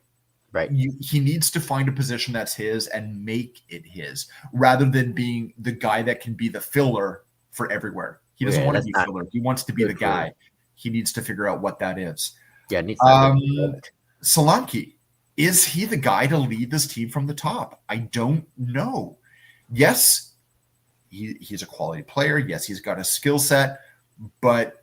Right. He needs to find a position that's his and make it his, rather than being the guy that can be the filler for everywhere. He doesn't want to be filler. He wants to be the guy. He needs to figure out what that is. Yeah, needs Solanke, is he the guy to lead this team from the top? I don't know. Yes, he's a quality player. Yes, he's got a skill set. But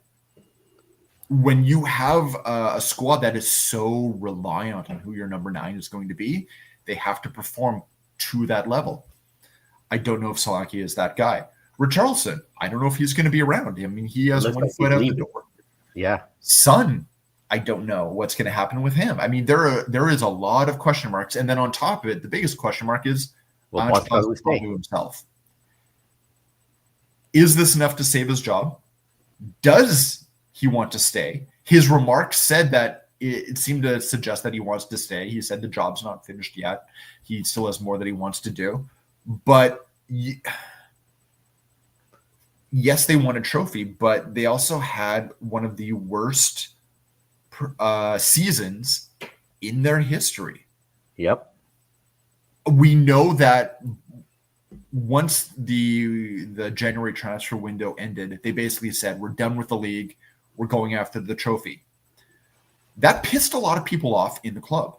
when you have a squad that is so reliant on who your number 9 is going to be, they have to perform to that level. I don't know if Solanke is that guy. Richarlison, I don't know if he's going to be around. I mean, he has one foot out the door. Yeah. Son, I don't know what's going to happen with him. I mean, there is a lot of question marks. And then on top of it, the biggest question mark is himself. Is this enough to save his job? Does he want to stay? His remarks said that it seemed to suggest that he wants to stay. He said the job's not finished yet. He still has more that he wants to do. But yes, they won a trophy, but they also had one of the worst seasons in their history. Yep. We know that once the January transfer window ended, they basically said, we're done with the league. We're going after the trophy. That pissed a lot of people off in the club.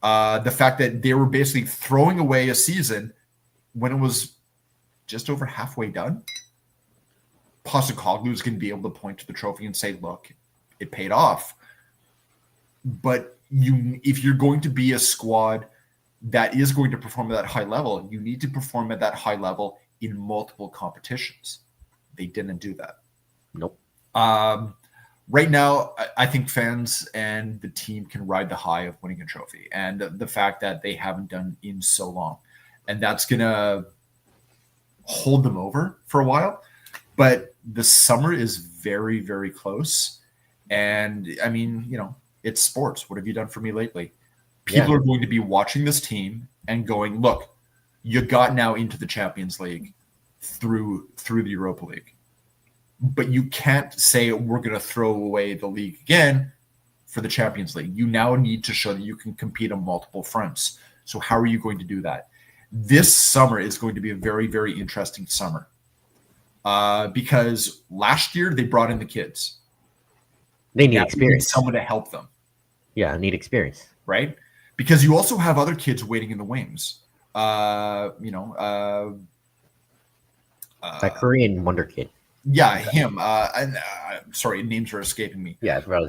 The fact that they were basically throwing away a season when it was just over halfway done. Postecoglou is going to be able to point to the trophy and say, look, it paid off. But if you're going to be a squad that is going to perform at that high level, you need to perform at that high level in multiple competitions. They didn't do that. Nope. Right now, I think fans and the team can ride the high of winning a trophy, and the fact that they haven't done in so long. And that's going to hold them over for a while. But the summer is very, very close. And I mean, it's sports. What have you done for me lately? People are going to be watching this team and going, look, you got now into the Champions League through the Europa League. But you can't say we're going to throw away the league again for the Champions League. You now need to show that you can compete on multiple fronts. So how are you going to do that? This summer is going to be a very, very interesting summer. Because last year they brought in the kids. They need experience. Need someone to help them. Yeah, need experience. Right? Because you also have other kids waiting in the wings. That Korean wonder kid. Yeah, him. Sorry, names are escaping me. Yeah, but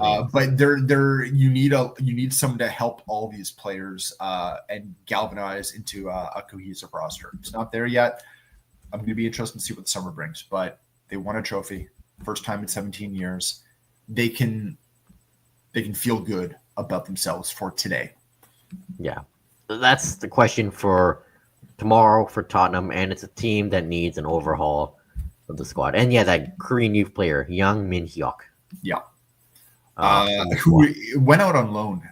you need someone to help all these players and galvanize into a cohesive roster. It's not there yet. I'm going to be interested to see what the summer brings. But they won a trophy, first time in 17 years. They can feel good about themselves for today. Yeah, that's the question for tomorrow for Tottenham, and it's a team that needs an overhaul of the squad. And yeah, that Korean youth player, Young Min Hyuk. Yeah. Who went out on loan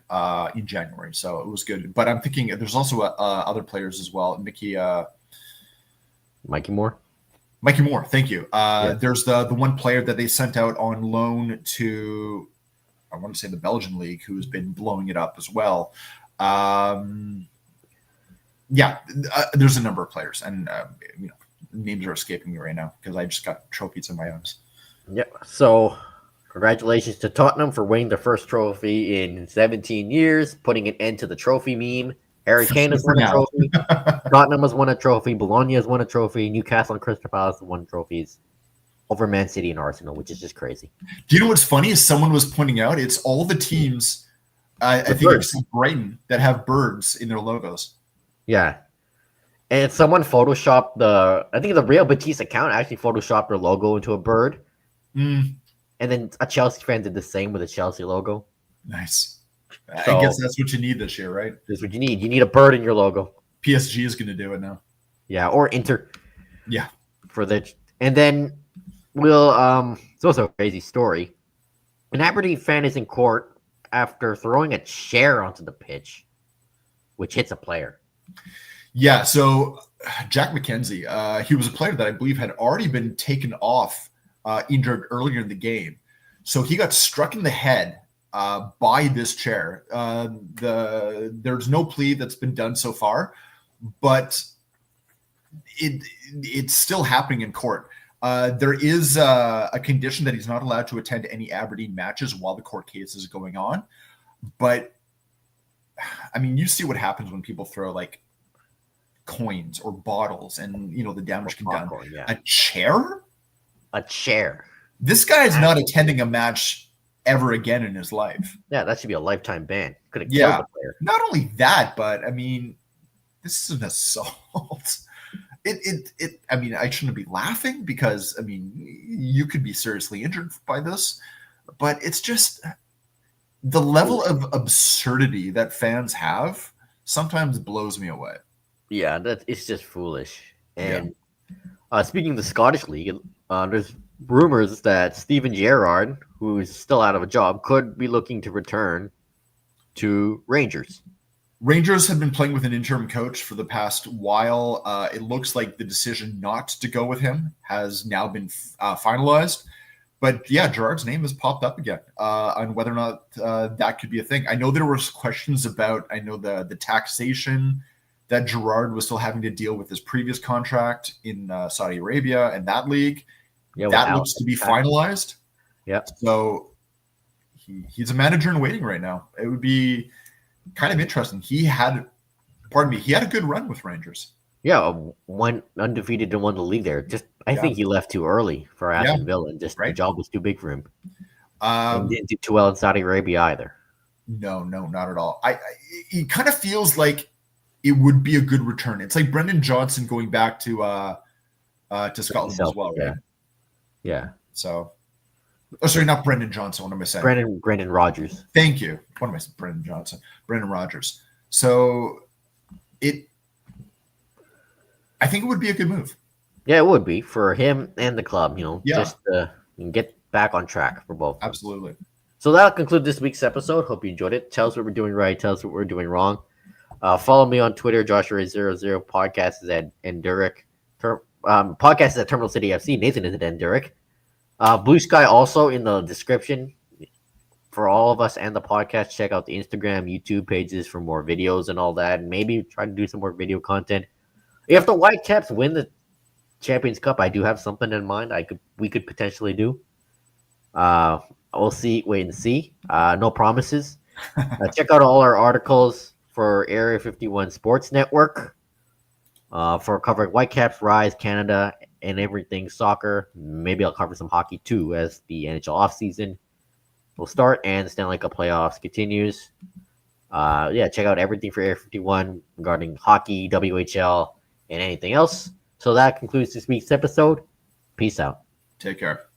in January, so it was good. But I'm thinking there's also other players as well. Mikey Moore. Mikey Moore, thank you. There's the one player that they sent out on loan to, I want to say the Belgian league, who's been blowing it up as well. There's a number of players, and names are escaping me right now because I just got trophies in my arms. Yeah. So congratulations to Tottenham for winning their first trophy in 17 years, putting an end to the trophy meme. Harry Kane has won a trophy. Tottenham has won a trophy. Bologna has won a trophy. Newcastle and Crystal Palace have won trophies over Man City and Arsenal, which is just crazy. Do you know what's funny? Is someone was pointing out it's all the teams, I think it's Brighton, that have birds in their logos. Yeah. And someone photoshopped I think the Real Betis account actually photoshopped their logo into a bird. And then a Chelsea fan did the same with a Chelsea logo. Nice. So, I guess that's what you need this year, right? That's what you need. You need a bird in your logo. PSG is going to do it now. Yeah, or Inter. Yeah. And then Well, it's also a crazy story. An Aberdeen fan is in court after throwing a chair onto the pitch, which hits a player. Yeah, so Jack McKenzie, he was a player that I believe had already been taken off, injured earlier in the game. So he got struck in the head by this chair. There's no plea that's been done so far, but it's still happening in court. There is a condition that he's not allowed to attend any Aberdeen matches while the court case is going on. But I mean, you see what happens when people throw like coins or bottles, and the damage can be done. Yeah. A chair? A chair. This guy is not attending a match ever again in his life. Yeah, that should be a lifetime ban. Could have killed the player. Not only that, but I mean, this is an assault. I mean, I shouldn't be laughing because I mean, you could be seriously injured by this, but it's just the level of absurdity that fans have sometimes blows me away. Yeah, it's just foolish. And speaking of the Scottish League, there's rumors that Steven Gerrard, who's still out of a job, could be looking to return to Rangers. Rangers have been playing with an interim coach for the past while. It looks like the decision not to go with him has now been finalized. But yeah, Gerrard's name has popped up again on whether or not that could be a thing. I know there was questions about, the taxation that Gerrard was still having to deal with his previous contract in Saudi Arabia and that league. Yeah, that looks to be finalized. Yeah. So he's a manager in waiting right now. It would be kind of interesting. He had a good run with Rangers. Yeah, one undefeated and won the league there. I think he left too early for Aston Villa, and the job was too big for him. And didn't do too well in Saudi Arabia either. No, not at all. It kind of feels like it would be a good return. It's like Brendan Johnson going back to Scotland as well, right? Yeah. So, sorry, not Brendan Johnson. What am I saying? Brendan Rodgers. Thank you. What am I saying? Brendan Johnson. Brendan Rodgers. So, I think it would be a good move. Yeah, it would be for him and the club. Just to get back on track for both. Absolutely. So that'll conclude this week's episode. Hope you enjoyed it. Tell us what we're doing right. Tell us what we're doing wrong. Follow me on Twitter, Joshua00. Podcast is at Enduric. Podcast is at Terminal City FC. Nathan is at Enduric. Blue Sky also in the description for all of us and the podcast. Check out the Instagram, YouTube pages for more videos and all that. And maybe try to do some more video content. If the Whitecaps win the Champions Cup, I do have something in mind. We could potentially do. We'll see. Wait and see. No promises. Check out all our articles for Area 51 Sports Network for covering Whitecaps, Rise, Canada, and everything soccer. Maybe I'll cover some hockey too as the NHL offseason will start and the Stanley Cup playoffs continues. Check out everything for Area 51 regarding hockey, WHL, and anything else. So that concludes this week's episode. Peace out. Take care.